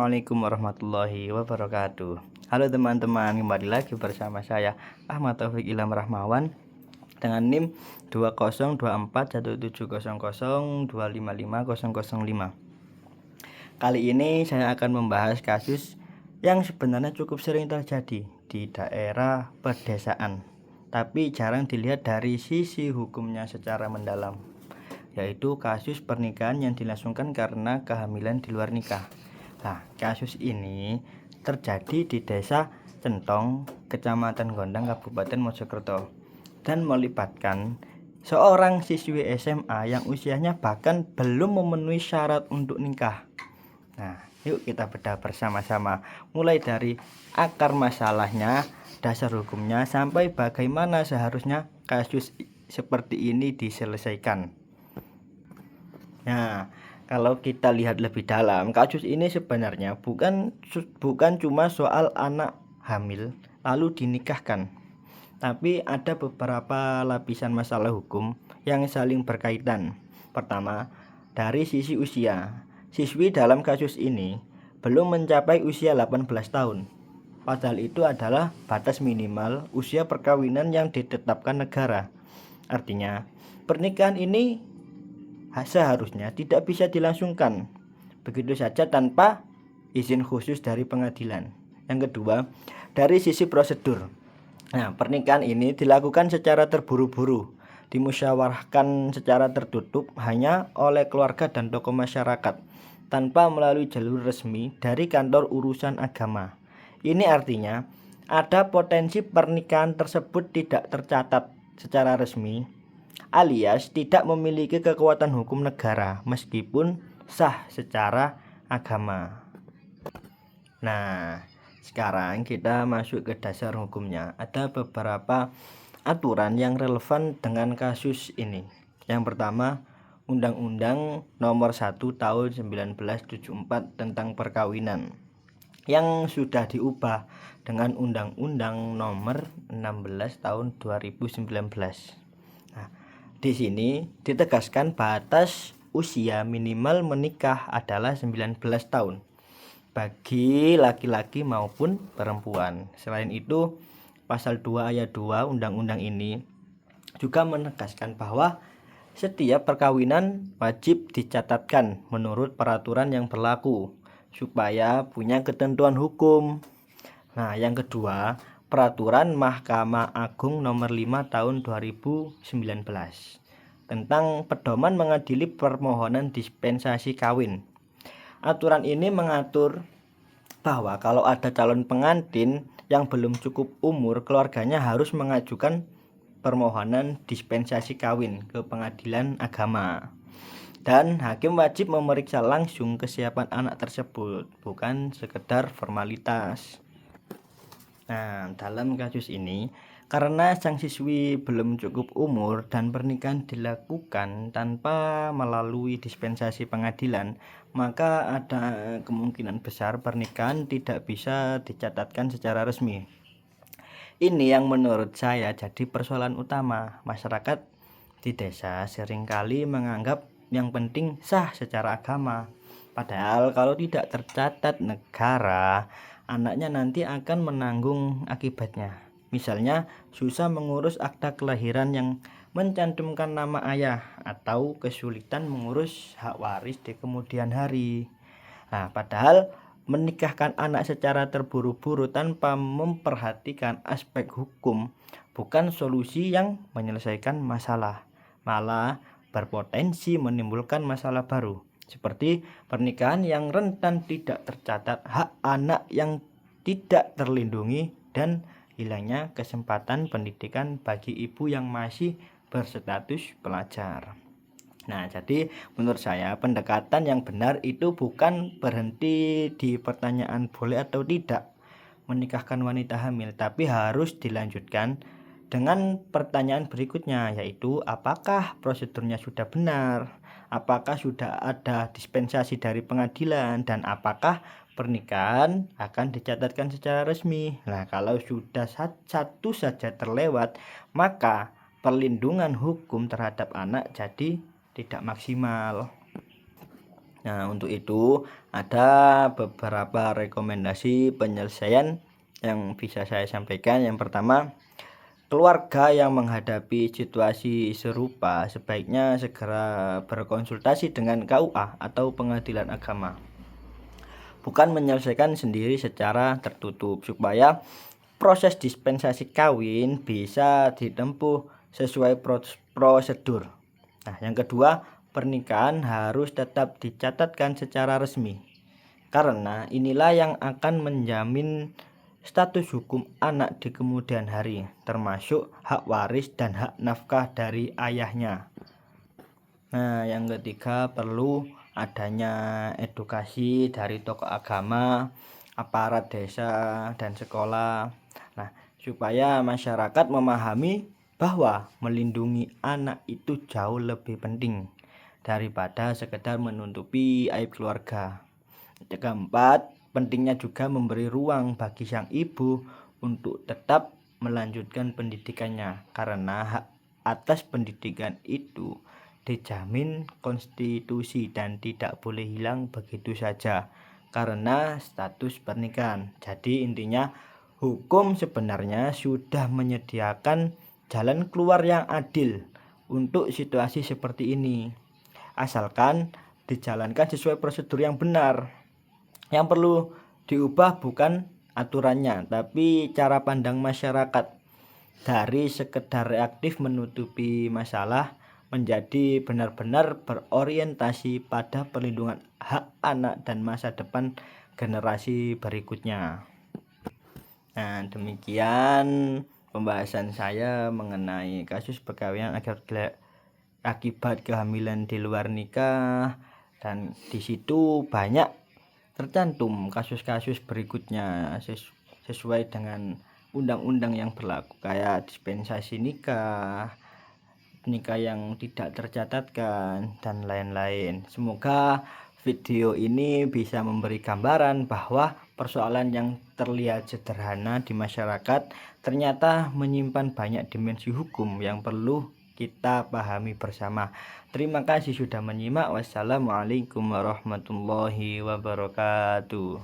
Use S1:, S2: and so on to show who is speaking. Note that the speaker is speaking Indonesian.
S1: Assalamualaikum warahmatullahi wabarakatuh. Halo teman-teman, kembali lagi bersama saya Ahmad Taufik Ilham Rahmawan dengan NIM 202417002550005. Kali ini saya akan membahas kasus yang sebenarnya cukup sering terjadi di daerah pedesaan, tapi jarang dilihat dari sisi hukumnya secara mendalam, yaitu kasus pernikahan yang dilangsungkan karena kehamilan di luar nikah. Nah, kasus ini terjadi di Desa Centong, Kecamatan Gondang, Kabupaten Mojokerto, dan melibatkan seorang siswi SMA yang usianya bahkan belum memenuhi syarat untuk nikah. Nah, yuk kita bedah bersama-sama, mulai dari akar masalahnya, dasar hukumnya, sampai bagaimana seharusnya kasus seperti ini diselesaikan. Nah, kalau kita lihat lebih dalam, kasus ini sebenarnya bukan cuma soal anak hamil lalu dinikahkan, tapi ada beberapa lapisan masalah hukum yang saling berkaitan. Pertama, dari sisi usia. Siswi dalam kasus ini belum mencapai usia 18 tahun. Padahal itu adalah batas minimal usia perkawinan yang ditetapkan negara. Artinya, pernikahan ini seharusnya tidak bisa dilangsungkan begitu saja tanpa izin khusus dari pengadilan. Yang kedua, dari sisi prosedur. Nah, pernikahan ini dilakukan secara terburu-buru, dimusyawarahkan secara tertutup hanya oleh keluarga dan tokoh masyarakat, tanpa melalui jalur resmi dari kantor urusan agama. Ini artinya ada potensi pernikahan tersebut tidak tercatat secara resmi, alias tidak memiliki kekuatan hukum negara meskipun sah secara agama. Nah, sekarang kita masuk ke dasar hukumnya. Ada beberapa aturan yang relevan dengan kasus ini. Yang pertama, Undang-Undang Nomor 1 Tahun 1974 tentang perkawinan yang sudah diubah dengan Undang-Undang Nomor 16 Tahun 2019. Nah, di sini ditegaskan batas usia minimal menikah adalah 19 tahun bagi laki-laki maupun perempuan. Selain itu, pasal 2 ayat 2 undang-undang ini juga menegaskan bahwa setiap perkawinan wajib dicatatkan menurut peraturan yang berlaku supaya punya ketentuan hukum. Nah, yang kedua, Peraturan Mahkamah Agung Nomor 5 Tahun 2019 tentang pedoman mengadili permohonan dispensasi kawin. Aturan ini mengatur bahwa kalau ada calon pengantin yang belum cukup umur, keluarganya harus mengajukan permohonan dispensasi kawin ke pengadilan agama. Dan hakim wajib memeriksa langsung kesiapan anak tersebut, bukan sekedar formalitas. Nah, dalam kasus ini, karena sang siswi belum cukup umur dan pernikahan dilakukan tanpa melalui dispensasi pengadilan, maka ada kemungkinan besar pernikahan tidak bisa dicatatkan secara resmi. Ini yang menurut saya jadi persoalan utama. Masyarakat di desa seringkali menganggap yang penting sah secara agama. Padahal kalau tidak tercatat negara, anaknya nanti akan menanggung akibatnya. Misalnya susah mengurus akta kelahiran yang mencantumkan nama ayah, atau kesulitan mengurus hak waris di kemudian hari. Nah, padahal menikahkan anak secara terburu-buru tanpa memperhatikan aspek hukum bukan solusi yang menyelesaikan masalah, malah berpotensi menimbulkan masalah baru, seperti pernikahan yang rentan tidak tercatat, hak anak yang tidak terlindungi, dan hilangnya kesempatan pendidikan bagi ibu yang masih berstatus pelajar. Nah, jadi menurut saya pendekatan yang benar itu bukan berhenti di pertanyaan boleh atau tidak menikahkan wanita hamil, tapi harus dilanjutkan dengan pertanyaan berikutnya, yaitu apakah prosedurnya sudah benar, apakah sudah ada dispensasi dari pengadilan, dan apakah pernikahan akan dicatatkan secara resmi. Nah, kalau sudah satu saja terlewat, maka perlindungan hukum terhadap anak jadi tidak maksimal. Nah, untuk itu ada beberapa rekomendasi penyelesaian yang bisa saya sampaikan. Yang pertama, keluarga yang menghadapi situasi serupa sebaiknya segera berkonsultasi dengan KUA atau pengadilan agama. Bukan menyelesaikan sendiri secara tertutup, supaya proses dispensasi kawin bisa ditempuh sesuai prosedur. Nah, yang kedua, pernikahan harus tetap dicatatkan secara resmi, karena inilah yang akan menjamin status hukum anak di kemudian hari, termasuk hak waris dan hak nafkah dari ayahnya. Nah, yang ketiga, perlu adanya edukasi dari tokoh agama, aparat desa, dan sekolah. Nah, supaya masyarakat memahami bahwa melindungi anak itu jauh lebih penting daripada sekedar menutupi aib keluarga. Yang keempat, pentingnya juga memberi ruang bagi sang ibu untuk tetap melanjutkan pendidikannya, karena hak atas pendidikan itu dijamin konstitusi dan tidak boleh hilang begitu saja karena status pernikahan. Jadi intinya, hukum sebenarnya sudah menyediakan jalan keluar yang adil untuk situasi seperti ini, asalkan dijalankan sesuai prosedur yang benar. Yang perlu diubah bukan aturannya, tapi cara pandang masyarakat. Dari sekedar reaktif menutupi masalah menjadi benar-benar berorientasi pada perlindungan hak anak dan masa depan generasi berikutnya. Nah, demikian pembahasan saya mengenai kasus perkawinan akibat kehamilan di luar nikah, dan di situ banyak tercantum kasus-kasus berikutnya sesuai dengan undang-undang yang berlaku, kayak dispensasi nikah yang tidak tercatatkan, dan lain-lain. Semoga video ini bisa memberi gambaran bahwa persoalan yang terlihat sederhana di masyarakat ternyata menyimpan banyak dimensi hukum yang perlu kita pahami bersama. Terima kasih sudah menyimak. Wassalamualaikum warahmatullahi wabarakatuh.